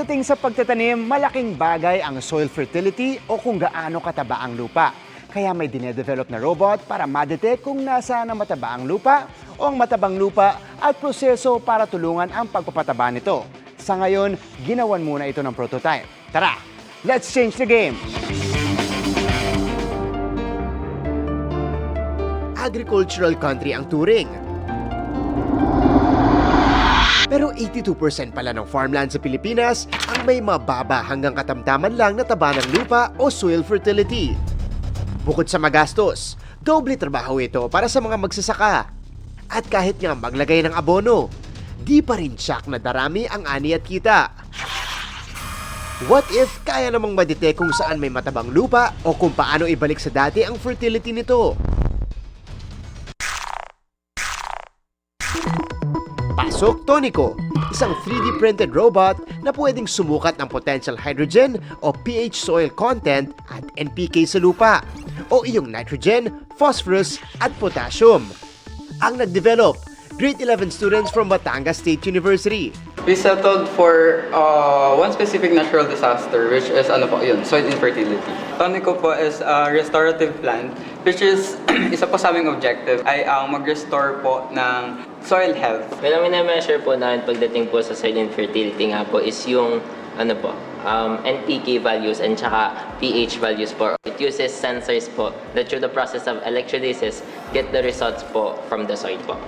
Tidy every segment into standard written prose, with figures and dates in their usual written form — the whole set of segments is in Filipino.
Pagdating sa pagtatanim, malaking bagay ang soil fertility o kung gaano kataba ang lupa. Kaya may dinedevelop na robot para ma-detect kung nasaan ang mataba ang lupa o ang matabang lupa at proseso para tulungan ang pagpapataba nito. Sa ngayon, ginawan muna ito ng prototype. Tara, let's change the game! Agricultural country ang Turing. Pero 82% pala ng farmland sa Pilipinas ang may mababa hanggang katamtaman lang na taba ng lupa o soil fertility. Bukod sa magastos, doble trabaho ito para sa mga magsasaka. At kahit nga maglagay ng abono, di pa rin tiyak na darami ang ani at kita. What if kaya namang madetect kung saan may matabang lupa o kung paano ibalik sa dati ang fertility nito? Pasok Tonico, isang 3D printed robot na pwedeng sumukat ng potential hydrogen o pH soil content at NPK sa lupa o iyong nitrogen, phosphorus at potassium. Ang nagdevelop, grade 11 students from Batangas State University. We settled for one specific natural disaster, which is soil infertility. Tonico po is a restorative plant, which is isa po sa aming objective ay ang mag-restore po ng soil health. Well, ang mina-measure po namin pagdating po sa soil infertility nga po is yung NPK values and tsaka pH values po. It uses sensors po that through the process of electrolysis get the results po from the soil po.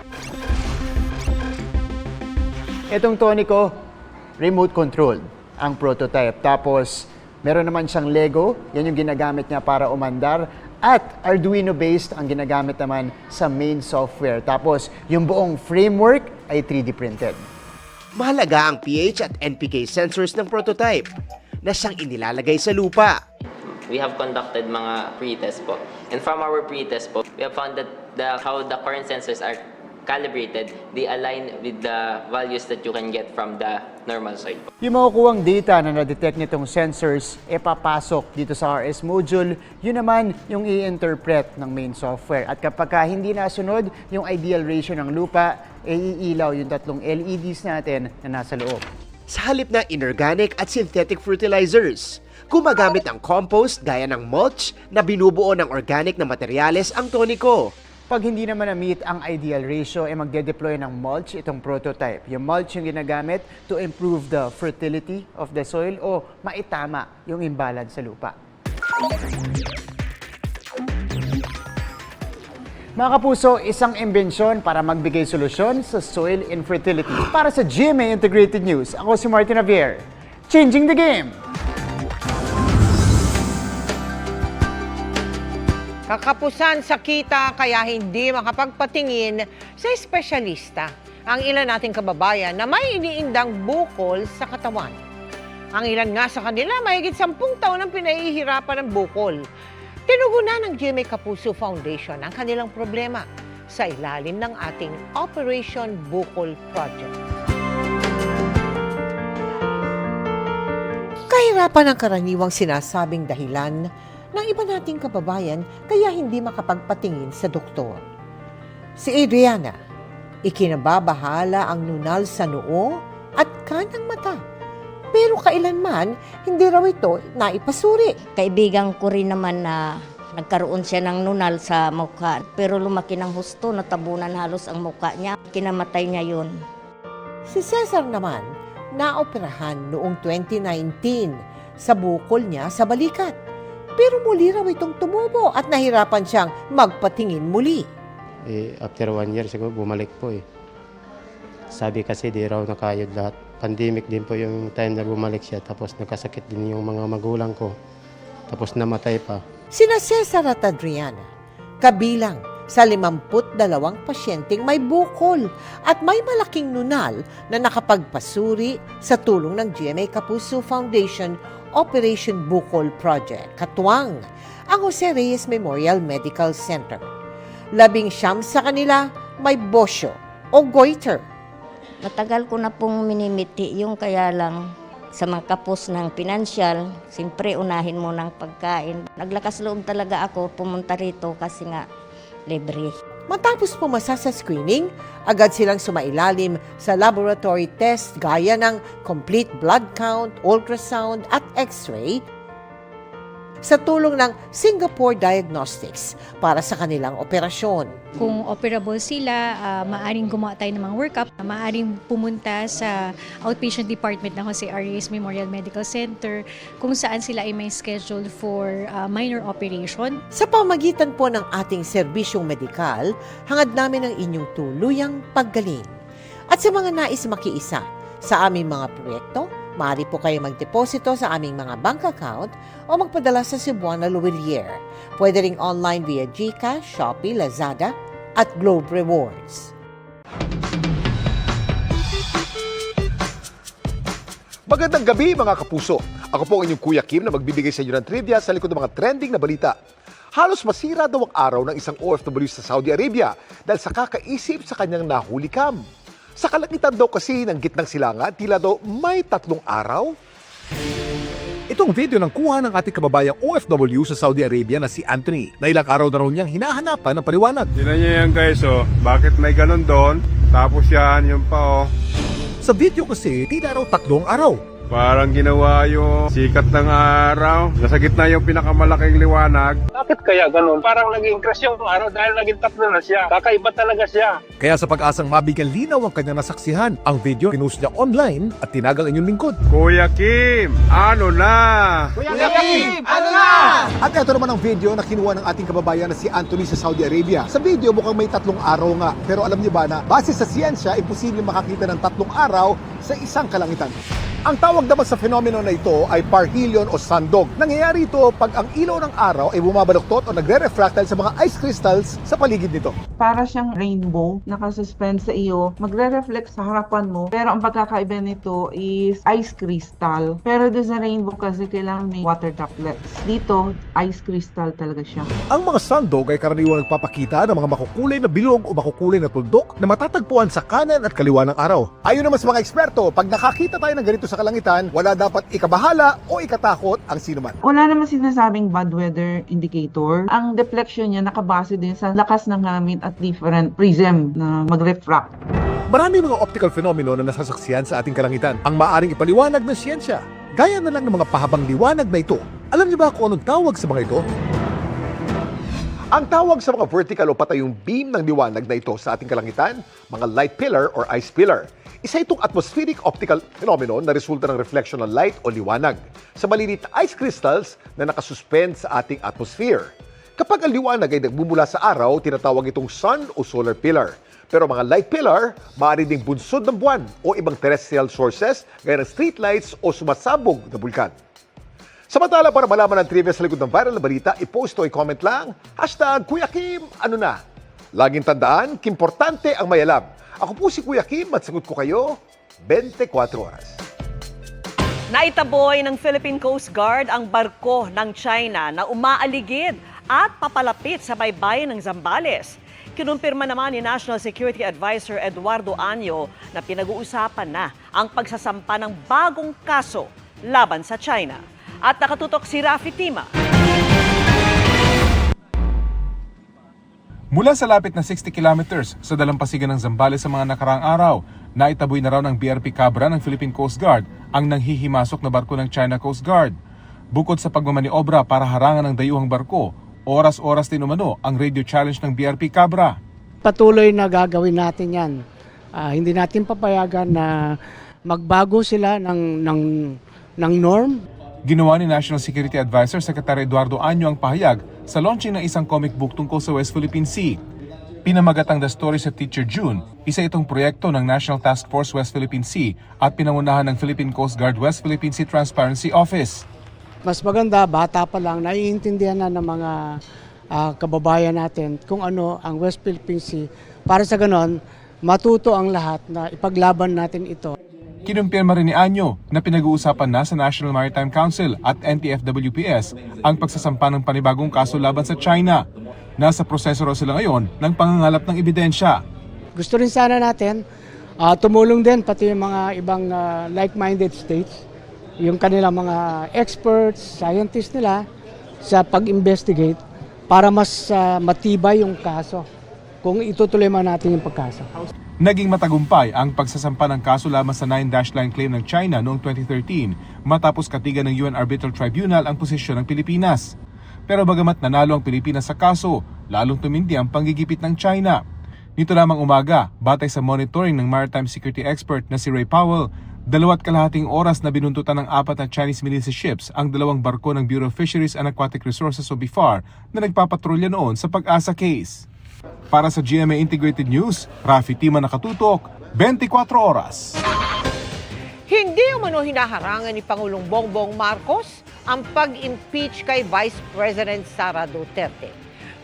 Itong Tonico, remote controlled ang prototype. Tapos, meron naman siyang Lego, yan yung ginagamit niya para umandar. At Arduino-based ang ginagamit naman sa main software. Tapos, yung buong framework ay 3D printed. Mahalaga ang pH at NPK sensors ng prototype na siyang inilalagay sa lupa. We have conducted mga pre-test po. And from our pre-test po, we have found that how the current sensors are calibrated, they align with the values that you can get from the normal soil. Yung makukuhang data na na-detect nitong sensors, papasok dito sa RS module, yun naman yung i-interpret ng main software. At kapag hindi nasunod yung ideal ratio ng lupa, iilaw yung tatlong LEDs natin na nasa loob. Sa halip na inorganic at synthetic fertilizers, gumagamit ng compost gaya ng mulch na binubuo ng organic na materyales ang Tonico. Pag hindi naman na-meet ang ideal ratio, magde-deploy ng mulch itong prototype. Yung mulch yung ginagamit to improve the fertility of the soil o maitama yung imbalance sa lupa. Mga kapuso, isang imbensyon para magbigay solusyon sa soil infertility. Para sa GMA Integrated News, ako si Martin Javier. Changing the game! Kakapusan sa kita kaya hindi makapagpatingin sa espesyalista ang ilan nating kababayan na may iniindang bukol sa katawan. Ang ilan nga sa kanila mahigit 10 taon ang pinahihirapan ng bukol. Tinugunan ng GMA Kapuso Foundation ang kanilang problema sa ilalim ng ating Operation Bukol Project. Kahirapan ang karaniwang sinasabing dahilan ng iba nating kababayan kaya hindi makapagpatingin sa doktor. Si Adriana, ikinababahala ang nunal sa noo at kanang mata. Pero kailanman, hindi raw ito naipasuri. Kaibigan ko rin naman na nagkaroon siya ng nunal sa mukha. Pero lumaki ng husto, natabunan halos ang mukha niya. Kinamatay niya yun. Si Cesar naman, naoperahan noong 2019 sa bukol niya sa balikat. Pero muli raw itong tumubo at nahirapan siyang magpatingin muli. After 1 year siguro bumalik po eh. Sabi kasi di raw nakayod lahat. Pandemic din po yung time na bumalik siya tapos nagkasakit din yung mga magulang ko. Tapos namatay pa. Sina Cesar at Adriana, kabilang sa 52 pasyenteng may bukol at may malaking nunal na nakapagpasuri sa tulong ng GMA Kapuso Foundation Operation Bukol Project, katuwang ang Jose Reyes Memorial Medical Center. 19 sa kanila may bosyo o goiter. Matagal ko na pong minimiti yung kaya lang sa mga kapos ng pinansyal, siyempre unahin mo ng pagkain. Naglakas loob talaga ako pumunta rito kasi nga libre. Matapos pumasa sa screening, agad silang sumailalim sa laboratory test gaya ng complete blood count, ultrasound at x-ray sa tulong ng Singapore Diagnostics para sa kanilang operasyon. Kung operable sila, maaring gumawa tayo ng mga workup, maaring pumunta sa outpatient department ng Jose Arias Memorial Medical Center kung saan sila ay may schedule for minor operation. Sa pamagitan po ng ating serbisyong medikal, hangad namin ang inyong tuluyang paggaling. At sa mga nais makiisa sa aming mga proyekto, maaari po kayo magdeposito sa aming mga bank account o magpadala sa Cebuana Luwilier. Pwede ring online via GCash, Shopee, Lazada at Globe Rewards. Magandang gabi mga kapuso. Ako po ang inyong Kuya Kim na magbibigay sa inyo ng trivia sa likod ng mga trending na balita. Halos masira daw ang araw ng isang OFW sa Saudi Arabia dahil sa kakaisip sa kanyang nahuli cam. Sa kalangitan daw kasi ng gitnang silangan, tila daw may 3 araw. Itong video ng kuha ng ating kababayang OFW sa Saudi Arabia na si Anthony na ilang araw na raw niyang hinahanapan ng paliwanag. Tignan niyo yan guys, bakit may ganun doon? Tapos yan, yun pa Sa video kasi, tila raw 3 araw. Parang ginawa yung sikat ng araw. Nasa gitna yung pinakamalaking liwanag. Bakit kaya ganun? Parang naging crash yung araw dahil naging 3 na siya. Kakaiba talaga siya. Kaya sa pag-asang mabigyan linaw ang kanyang nasaksihan, ang video pinost niya online at tinagang inyong lingkod. Kuya Kim, ano na? Kuya Kim, ano na? At ito naman ang video na kinuha ng ating kababayan na si Anthony sa Saudi Arabia. Sa video mukhang may 3 araw nga. Pero alam niyo ba na base sa siyensya, imposible makakita ng 3 araw sa isang kalangitan. Ang tawag naman sa fenomeno na ito ay parhelion o sandog. Nangyayari ito pag ang ilaw ng araw ay bumabaluktot o nagre-refract dahil sa mga ice crystals sa paligid nito. Para siyang rainbow, nakasuspend sa iyo, magre-reflect sa harapan mo, pero ang pagkakaiba nito is ice crystal. Pero doon sa rainbow kasi kailangan may water droplets. Dito, ice crystal talaga siya. Ang mga sandog ay karaniwang nagpapakita ng mga makukulay na bilog o makukulay na tuldok na matatagpuan sa kanan at kaliwa ng araw. Ayon naman sa mga eksperto, pag nakakita tayo ng ganito sa kalangitan, wala dapat ikabahala o ikatakot ang sinuman. Wala naman sinasabing bad weather indicator. Ang deflection niya nakabase din sa lakas ng hangin at different prism na mag-refract. Marami mga optical phenomeno na nasasaksihan sa ating kalangitan ang maaring ipaliwanag ng siyensya. Gaya na lang ng mga pahabang liwanag na ito. Alam niyo ba kung anong tawag sa mga ito? Ang tawag sa mga vertical o patayong beam ng liwanag na ito sa ating kalangitan, mga light pillar or ice pillar. Isa itong atmospheric optical phenomenon na resulta ng reflection ng light o liwanag sa maliliit na ice crystals na nakasuspend sa ating atmosphere. Kapag ang liwanag ay nagbumula sa araw, tinatawag itong sun o solar pillar. Pero mga light pillar, maaari ding bunsod ng buwan o ibang terrestrial sources gaya ng streetlights o sumasabog na bulkan. Samantala, para malaman ang trivia sa likod ng viral na balita, i-post o i-comment lang, #Kuya Kim, ano na? Laging tandaan, kimportante ang may alam. Ako po si Kuya Kim at sagot ko kayo 24 oras. Naitaboy ng Philippine Coast Guard ang barko ng China na umaaligid at papalapit sa baybayin ng Zambales. Kinumpirma naman ni National Security Advisor Eduardo Anyo na pinag-uusapan na ang pagsasampa ng bagong kaso laban sa China. At nakatutok si Rafi Tima. Mula sa lapit na 60 kilometers sa dalampasigan ng Zambales sa mga nakaraang araw, naitaboy na raw ng BRP Cabra ng Philippine Coast Guard ang nanghihimasok na barko ng China Coast Guard. Bukod sa pagmamaniobra para harangan ng dayuhang barko, oras-oras din umano ang radio challenge ng BRP Cabra. Patuloy na gagawin natin yan. Hindi natin papayagan na magbago sila ng norm. Ginawa ni National Security Advisor Secretary Eduardo Anyo ang pahayag sa launching ng isang comic book tungkol sa West Philippine Sea. Pinamagatang The Stories of Teacher June, isa itong proyekto ng National Task Force West Philippine Sea at pinangunahan ng Philippine Coast Guard West Philippine Sea Transparency Office. Mas maganda, bata pa lang, naiintindihan na ng mga kababayan natin kung ano ang West Philippine Sea. Para sa ganon, matuto ang lahat na ipaglaban natin ito. Kinumpirma rin ni Anyo na pinag-uusapan na sa National Maritime Council at NTFWPS ang pagsasampa ng panibagong kaso laban sa China. Nasa proseso raw sila ngayon ng pangangalap ng ebidensya. Gusto rin sana natin tumulong din pati yung mga ibang like-minded states, yung kanilang mga experts, scientists nila sa pag-investigate para mas matibay yung kaso. kung itutuloy man natin yung pagkasa. Naging matagumpay ang pagsasampa ng kaso lamang sa 9-line claim ng China noong 2013 matapos katigan ng UN Arbitral Tribunal ang posisyon ng Pilipinas. Pero bagamat nanalo ang Pilipinas sa kaso, lalong tumindi ang panggigipit ng China. Nito lamang umaga, batay sa monitoring ng maritime security expert na si Ray Powell, 2.5 oras na binuntutan ng 4 na Chinese militia ships ang 2 barko ng Bureau of Fisheries and Aquatic Resources o BIFAR na nagpapatrolya noon sa Pag-asa case. Para sa GMA Integrated News, Rafi Tima nakatutok, 24 oras. Hindi umano hinaharangan ni Pangulong Bongbong Marcos ang pag-impeach kay Vice President Sara Duterte.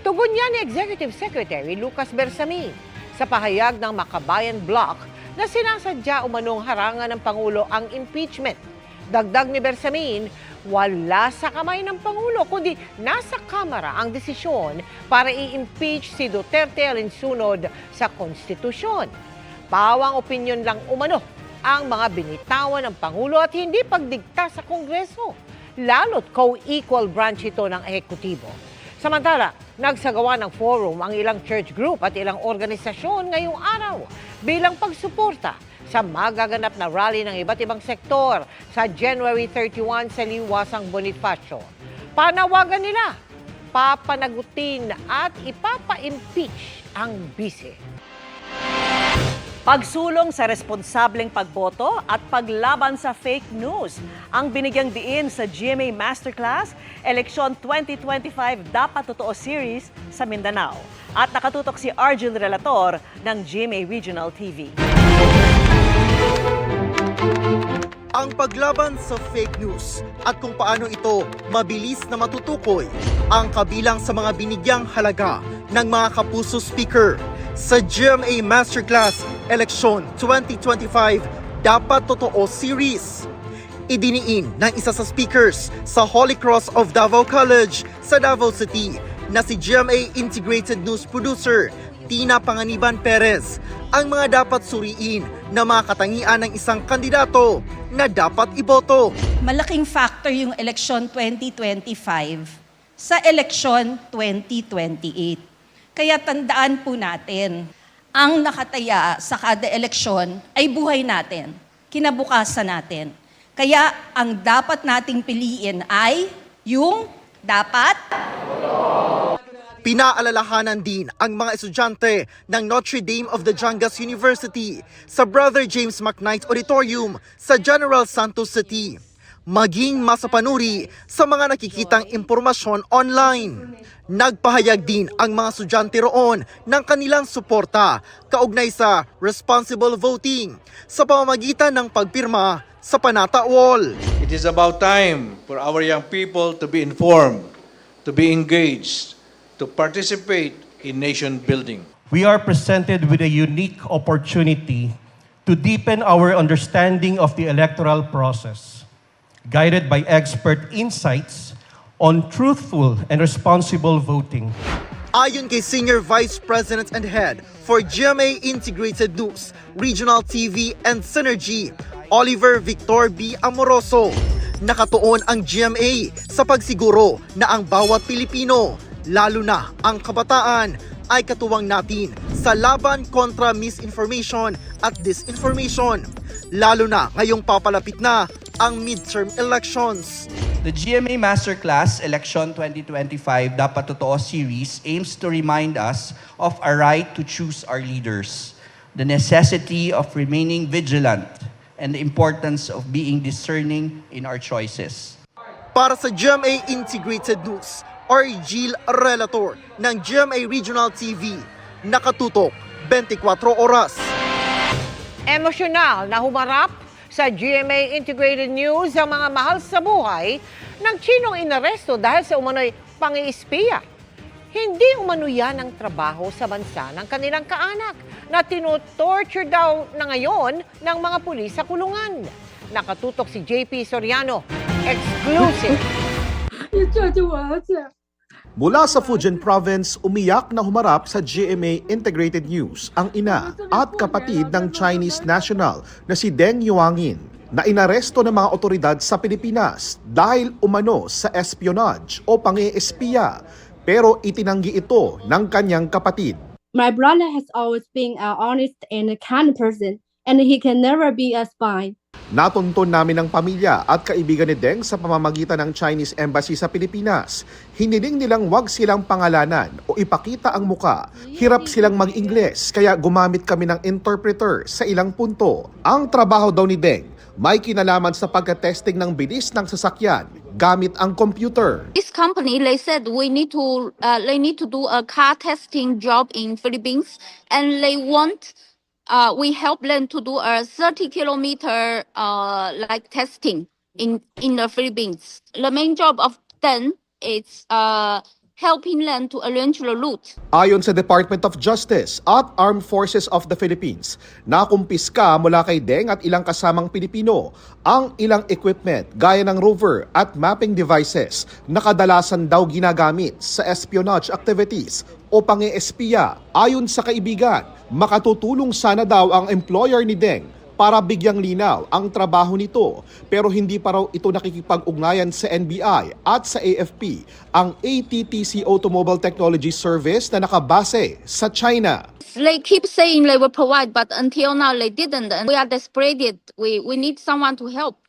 Tugon niya ni Executive Secretary Lucas Bersamin sa pahayag ng Makabayan Bloc na sinasadya umanong harangan ng Pangulo ang impeachment. Dagdag ni Bersamin, wala sa kamay ng Pangulo kundi nasa Kamara ang desisyon para i-impeach si Duterte alinsunod sa konstitusyon. Pawang opinyon lang umano ang mga binitawan ng Pangulo at hindi pagdikta sa Kongreso, lalo't co-equal branch ito ng ehekutibo. Samantala, nagsagawa ng forum ang ilang church group at ilang organisasyon ngayong araw bilang pagsuporta sa magaganap na rally ng iba't ibang sektor sa January 31 sa Liwasang Bonifacio. Panawagan nila, papanagutin at ipapa-impeach ang bise. Pagsulong sa responsableng pagboto at paglaban sa fake news ang binigyang diin sa GMA Masterclass Eleksyon 2025 Dapat Totoo Series sa Mindanao. At nakatutok si Argel Relator ng GMA Regional TV. Ang paglaban sa fake news at kung paano ito mabilis na matutukoy ang kabilang sa mga binigyang halaga ng mga kapuso speaker sa GMA Masterclass Eleksyon 2025 Dapat Totoo Series. Idiniin ng isa sa speakers sa Holy Cross of Davao College sa Davao City na si GMA Integrated News Producer Tina Panganiban Perez ang mga dapat suriin na mga katangian ng isang kandidato na dapat iboto. Malaking factor yung eleksyon 2025 sa eleksyon 2028. Kaya tandaan po natin, ang nakataya sa kada eleksyon ay buhay natin, kinabukasan natin. Kaya ang dapat nating piliin ay yung dapat Pinaalalahanan din ang mga estudyante ng Notre Dame of the Jangas University sa Brother James McKnight Auditorium sa General Santos City. Maging masapanuri sa mga nakikitang impormasyon online. Nagpahayag din ang mga estudyante roon ng kanilang suporta kaugnay sa responsible voting sa pamamagitan ng pagpirma sa Panata Wall. It is about time for our young people to be informed, to be engaged, to participate in nation building. We are presented with a unique opportunity to deepen our understanding of the electoral process, guided by expert insights on truthful and responsible voting. Ayon kay Senior Vice President and Head for GMA Integrated News, Regional TV and Synergy, Oliver Victor B. Amoroso, nakatuon ang GMA sa pagsiguro na ang bawat Pilipino, lalo na ang kabataan, ay katuwang natin sa laban kontra misinformation at disinformation, lalo na ngayong papalapit na ang midterm elections. The GMA Masterclass Election 2025 Dapat Totoo Series aims to remind us of our right to choose our leaders, the necessity of remaining vigilant, and the importance of being discerning in our choices. Para sa GMA Integrated News, Argel Relator ng GMA Regional TV, nakatutok 24 oras. Emosyonal na humarap sa GMA Integrated News ang mga mahal sa buhay ng Chinong inaresto dahil sa umano'y pang-iispiya. Hindi umano yan ang trabaho sa bansa ng kanilang kaanak na tinotorture daw na ngayon ng mga pulis sa kulungan. Nakatutok si JP Soriano. Exclusive. Mula sa Fujian Province, umiyak na humarap sa GMA Integrated News ang ina at kapatid ng Chinese national na si Deng Yuangin na inaresto ng mga otoridad sa Pilipinas dahil umano sa espionage o pang-eespiya, pero itinanggi ito ng kanyang kapatid. My brother has always been an honest and a kind person, and he can never be a spy. Natuntun namin ng pamilya at kaibigan ni Deng sa pamamagitan ng Chinese Embassy sa Pilipinas. Hiniling nilang wag silang pangalanan o ipakita ang muka. Hirap silang mag-Ingles kaya gumamit kami ng interpreter sa ilang punto. Ang trabaho daw ni Deng may kinalaman sa pagka-testing ng bilis ng sasakyan gamit ang computer. This company, they said they need to do a car testing job in Philippines, and they want we help them to do a 30-kilometer like testing in the Philippines. The main job of them is helping them to arrange the route. Ayon sa Department of Justice at Armed Forces of the Philippines, nakumpiska mula kay Deng at ilang kasamang Pilipino ang ilang equipment gaya ng rover at mapping devices na kadalasan daw ginagamit sa espionage activities o pang-eespiya. Ayon sa kaibigan, makatutulong sana daw ang employer ni Deng para bigyang linaw ang trabaho nito, pero hindi pa raw ito nakikipag-ugnayan sa NBI at sa AFP, ang ATTC Automobile Technology Service na nakabase sa China. They keep saying they will provide, but until now they didn't. And we are desperate. We need someone to help.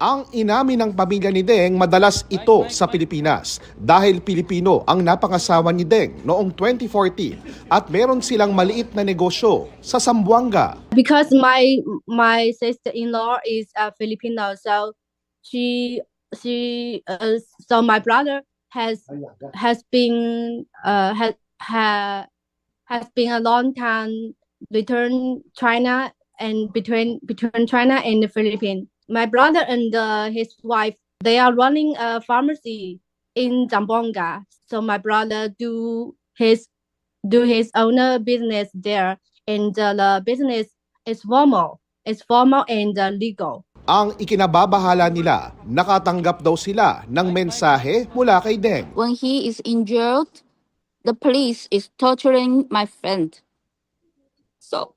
Ang inamin ng pamilya ni Deng, madalas ito sa Pilipinas dahil Pilipino ang napangasawa ni Deng noong 2014 at meron silang maliit na negosyo sa Zamboanga. Because my sister-in-law is a Filipino, so so my brother has been a long time between China and between China and the Philippines. My brother and his wife, they are running a pharmacy in Zamboanga. So my brother do his own business there, and the business is formal. It's formal and legal. Ang ikinababahala nila, nakatanggap daw sila ng mensahe mula kay Deng. When he is injured, the police is torturing my friend. So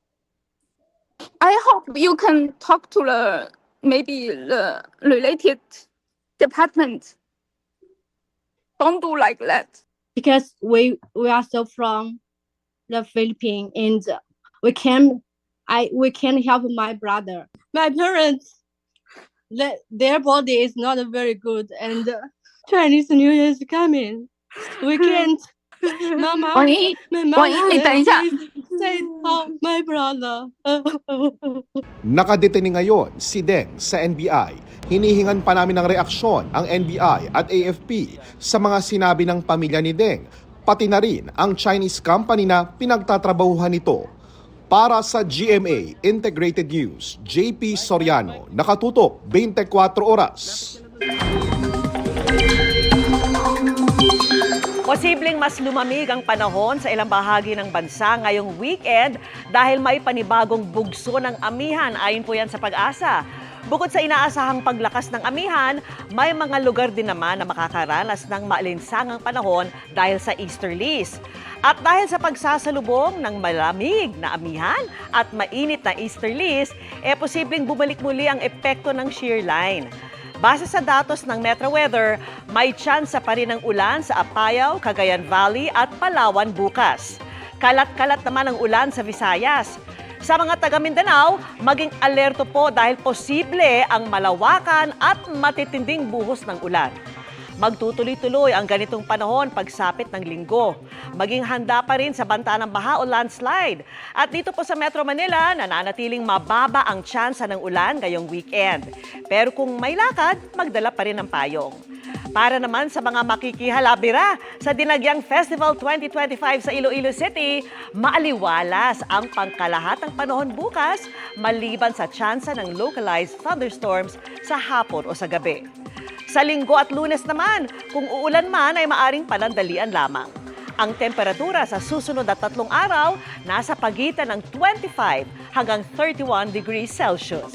I hope you can talk to maybe the related department. Don't do like that. Because we are so from the Philippines, and we can help my brother. My parents, their body is not very good, and Chinese New Year is coming. We can't. Mama, my mom said, oh, my brother. Nakadeteni ngayon si Deng sa NBI. Hinihingan pa namin ng reaksyon ang NBI at AFP sa mga sinabi ng pamilya ni Deng, pati na rin ang Chinese company na pinagtatrabahuhan nito. Para sa GMA Integrated News, JP Soriano, nakatutok 24 oras. Posibleng mas lumamig ang panahon sa ilang bahagi ng bansa ngayong weekend dahil may panibagong bugso ng amihan ayon po yan sa Pag-asa. Bukod sa inaasahang paglakas ng amihan, may mga lugar din naman na makakaranas ng maalinsangang panahon dahil sa easterlies. At dahil sa pagsasalubong ng malamig na amihan at mainit na easterlies, posibleng bumalik muli ang epekto ng shear line. Base sa datos ng Metro Weather, may tsansa pa rin ng ulan sa Apayao, Cagayan Valley at Palawan bukas. Kalat-kalat naman ang ulan sa Visayas. Sa mga taga Mindanao, maging alerto po dahil posible ang malawakan at matitinding buhos ng ulan. Magtutuloy-tuloy ang ganitong panahon pagsapit ng linggo. Maging handa pa rin sa banta ng baha o landslide. At dito po sa Metro Manila, nananatiling mababa ang tsansa ng ulan ngayong weekend. Pero kung may lakad, magdala pa rin ng payong. Para naman sa mga makikihalabira sa Dinagyang Festival 2025 sa Iloilo City, maaliwalas ang pangkalahatang panahon bukas maliban sa tsansa ng localized thunderstorms sa hapon o sa gabi. Sa Linggo at Lunes naman, kung uulan man ay maaring panandalian lamang. Ang temperatura sa susunod na 3 araw nasa pagitan ng 25 hanggang 31 degrees Celsius.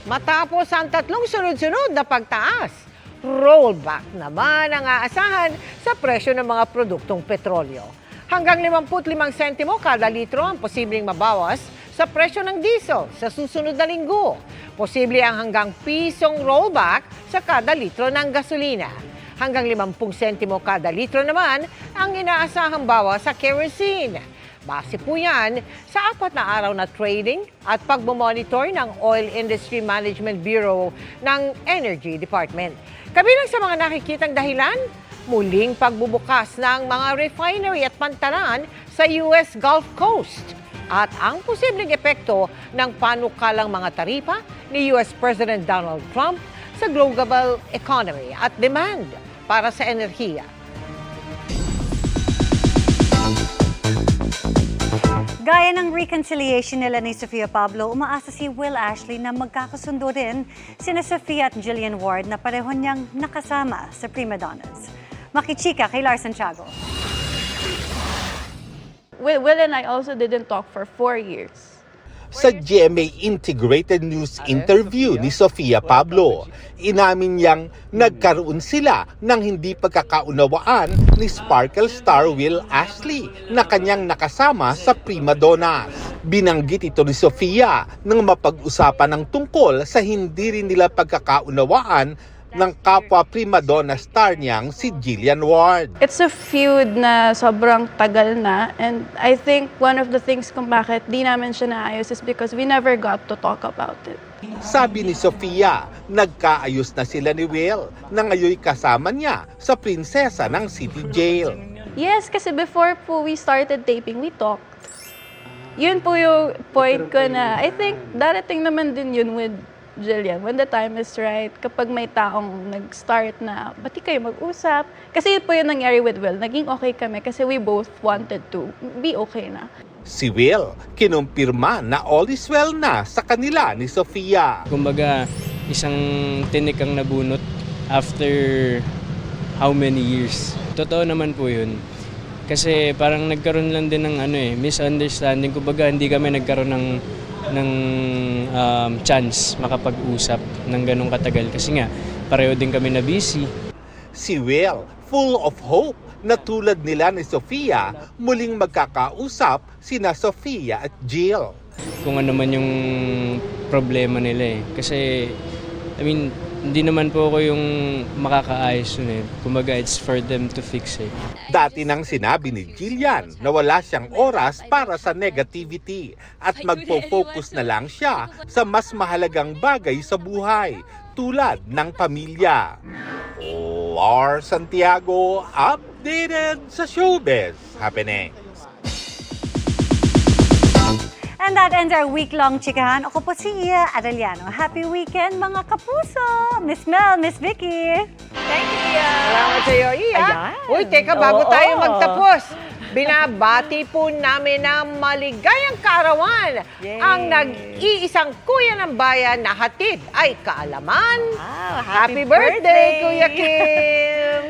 Matapos ang 3 sunod-sunod na pagtaas, rollback naman ang aasahan sa presyo ng mga produktong petrolyo. Hanggang 55 sentimo kada litro ang posibleng mabawas sa presyo ng diesel sa susunod na linggo. Posible ang hanggang pisong rollback sa kada litro ng gasolina. Hanggang 50 sentimo kada litro naman ang inaasahang bawas sa kerosene. Base po yan sa 4 na araw na trading at pagmamonitor ng Oil Industry Management Bureau ng Energy Department. Kabilang sa mga nakikitang dahilan, muling pagbubukas ng mga refinery at pantalan sa US Gulf Coast at ang posibleng epekto ng panukalang mga taripa ni US President Donald Trump sa global economy at demand para sa enerhiya. Gaya ng reconciliation nila ni Sofia Pablo, umaasa si Will Ashley na magkakasundo rin sina Sofia at Jillian Ward na pareho niyang nakasama sa Prima Donnas. Makichika kay Lars Santiago. Will and I also didn't talk for 4 years. Sa GMA Integrated News interview ni Sofia Pablo, inamin niyang nagkaroon sila ng hindi pagkakaunawaan ni Sparkle star Will Ashley na kanyang nakasama sa Prima Donnas. Binanggit ito ni Sofia nang mapag-usapan ng tungkol sa hindi rin nila pagkakaunawaan ng kapwa Prima Donna star niyang si Jillian Ward. It's a feud na sobrang tagal na, and I think one of the things kung bakit di namin siya naayos is because we never got to talk about it. Sabi ni Sofia, nagkaayos na sila ni Will na ngayon kasama niya sa prinsesa ng City Jail. Yes, kasi before po we started taping, we talked. Yun po yung point ko na I think darating naman din yun with Jillian, when the time is right, kapag may taong nag-start na, bati kayo mag-usap. Kasi yun po yung nangyari with Will. Naging okay kami kasi we both wanted to be okay na. Si Will, kinumpirma na all is well na sa kanila ni Sofia. Kumbaga, isang tinik ang nabunot after how many years. Totoo naman po yun. Kasi parang nagkaroon lang din ng misunderstanding. Kumbaga, hindi kami nagkaroon ng chance makapag-usap ng ganong katagal kasi nga pareho din kami na busy. Si Will, full of hope na tulad nila ni Sofia, muling magkakausap sina Sofia at Jill. Kung ano man yung problema nila kasi hindi naman po ako yung makakaayos yun Kumbaga, it's for them to fix it. Dati nang sinabi ni Jillian na wala siyang oras para sa negativity at magpo-focus na lang siya sa mas mahalagang bagay sa buhay, tulad ng pamilya. Lars Santiago, updated sa showbiz happening. And that ends our week-long chikahan. Ako po si Iya Arellano. Happy weekend, mga kapuso! Miss Mel, Miss Vicky. Thank you, Iya. Salamat sa iyo, Iya. Ayan. Uy, teka, bago tayo magtapos, binabati po namin ng maligayang kaarawan ang nag-iisang kuya ng bayan na hatid ay kaalaman. Happy birthday, Kuya Kim!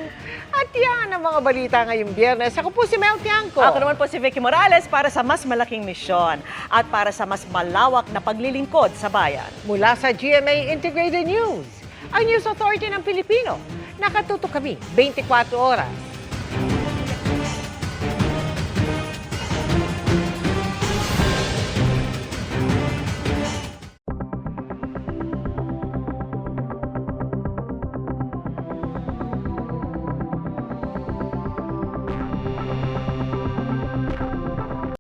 At yan ang mga balita ngayong Biyernes. Ako po si Mel Tiangco. Ako naman po si Vicky Morales para sa mas malaking misyon at para sa mas malawak na paglilingkod sa bayan. Mula sa GMA Integrated News, ang News Authority ng Pilipino. Nakatutok kami 24 oras